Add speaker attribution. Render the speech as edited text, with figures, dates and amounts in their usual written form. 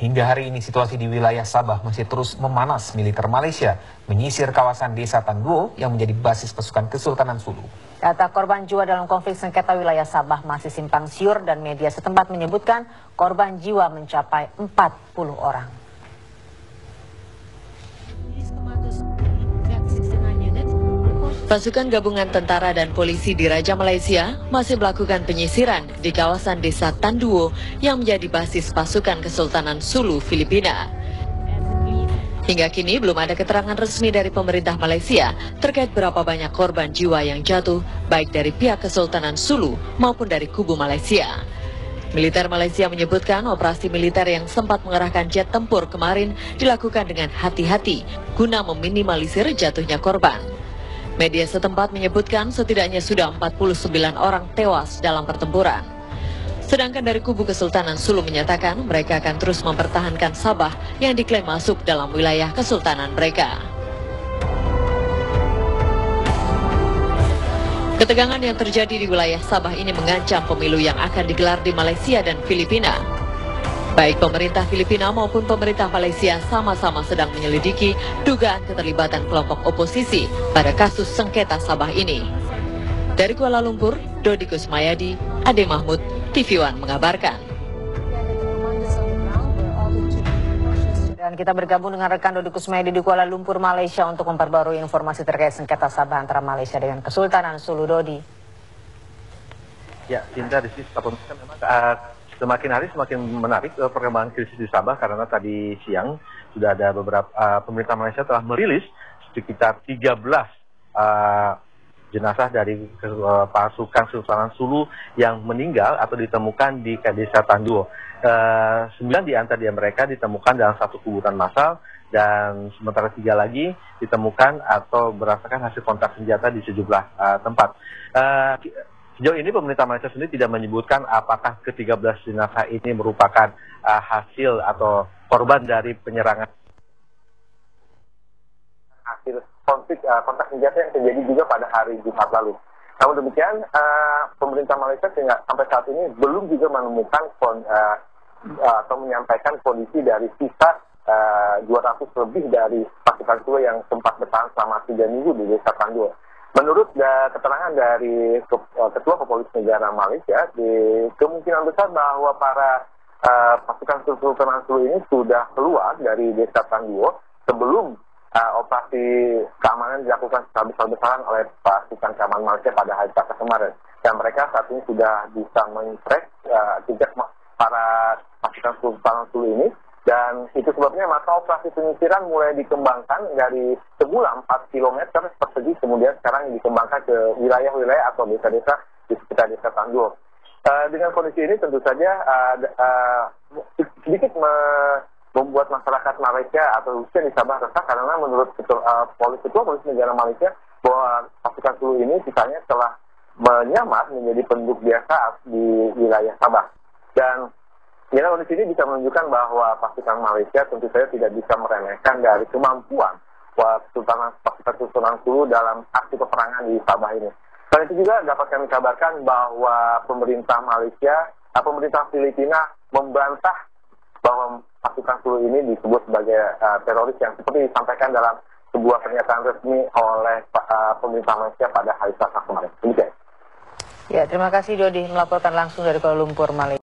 Speaker 1: hingga hari ini situasi di wilayah Sabah masih terus memanas. Militer Malaysia menyisir kawasan Desa Tanduo yang menjadi basis pasukan Kesultanan Sulu.
Speaker 2: Data korban jiwa dalam konflik sengketa wilayah Sabah masih simpang siur dan media setempat menyebutkan korban jiwa mencapai 40 orang.
Speaker 3: Pasukan gabungan tentara dan polisi di Raja Malaysia masih melakukan penyisiran di kawasan Desa Tanduo yang menjadi basis pasukan Kesultanan Sulu, Filipina. Hingga kini belum ada keterangan resmi dari pemerintah Malaysia terkait berapa banyak korban jiwa yang jatuh, baik dari pihak Kesultanan Sulu maupun dari kubu Malaysia. Militer Malaysia menyebutkan operasi militer yang sempat mengerahkan jet tempur kemarin dilakukan dengan hati-hati guna meminimalisir jatuhnya korban. Media setempat menyebutkan setidaknya sudah 49 orang tewas dalam pertempuran. Sedangkan dari kubu Kesultanan Sulu menyatakan mereka akan terus mempertahankan Sabah yang diklaim masuk dalam wilayah kesultanan mereka. Ketegangan yang terjadi di wilayah Sabah ini mengancam pemilu yang akan digelar di Malaysia dan Filipina. Baik pemerintah Filipina maupun pemerintah Malaysia sama-sama sedang menyelidiki dugaan keterlibatan kelompok oposisi pada kasus sengketa Sabah ini. Dari Kuala Lumpur, Dodi Kusmayadi, Ade Mahmud, TV One mengabarkan.
Speaker 2: Dan kita bergabung dengan rekan Dodi Kusmayadi di Kuala Lumpur, Malaysia untuk memperbarui informasi terkait sengketa Sabah antara Malaysia dengan Kesultanan Sulu. Dodi.
Speaker 4: Ya, Cinta, di sini memang semakin hari semakin menarik perkembangan krisis di Sabah karena tadi siang sudah ada beberapa pemerintah Malaysia telah merilis sekitar 13 jenazah dari pasukan Kesultanan Sulu yang meninggal atau ditemukan di Desa Tanduo. 9 di antara mereka ditemukan dalam satu kuburan massal dan sementara 3 lagi ditemukan atau berdasarkan hasil kontak senjata di sejumlah tempat. Sejauh ini pemerintah Malaysia sendiri tidak menyebutkan apakah ke-13 jenazah ini merupakan hasil atau korban dari penyerangan hasil kontak senjata yang terjadi juga pada hari Jumat lalu. Namun demikian, pemerintah Malaysia sampai saat ini belum juga menemukan atau menyampaikan kondisi dari sisa 200 lebih dari pasukan Sulu yang sempat bertahan selama 3 minggu di Desa Tanduo. Menurut keterangan dari Ketua Kepolisian Negara Malaysia, kemungkinan besar bahwa para pasukan Kesultanan Sulu ini sudah keluar dari Desa Tanduo sebelum operasi keamanan dilakukan secara besar-besaran oleh pasukan keamanan Malaysia pada hari Selasa kemarin. Dan mereka saat ini sudah bisa men-track jejak para pasukan Kesultanan Sulu ini. Dan itu sebabnya maka operasi penyisiran mulai dikembangkan dari semula 4 km persegi, kemudian sekarang dikembangkan ke wilayah-wilayah atau desa-desa di sekitar Desa Tanduo. Dengan kondisi ini tentu saja sedikit membuat masyarakat Malaysia atau khususnya di Sabah resah karena menurut Ketua Polisi Negara Malaysia bahwa pasukan Sulu ini sisanya telah menyamar menjadi penduduk biasa di wilayah Sabah. Dan kondisi ini bisa menunjukkan bahwa pasukan Malaysia tentu saja tidak bisa meremehkan dari kemampuan pasukan Kesultanan Sulu dalam aksi peperangan di Sabah ini. Selain itu juga dapat kami kabarkan bahwa pemerintah Filipina membantah bahwa pasukan Sulu ini disebut sebagai teroris yang seperti disampaikan dalam sebuah pernyataan resmi oleh pemerintah Malaysia pada hari Selasa kemarin. Demikian.
Speaker 2: Ya, terima kasih Dodi melaporkan langsung dari Kuala Lumpur, Malaysia.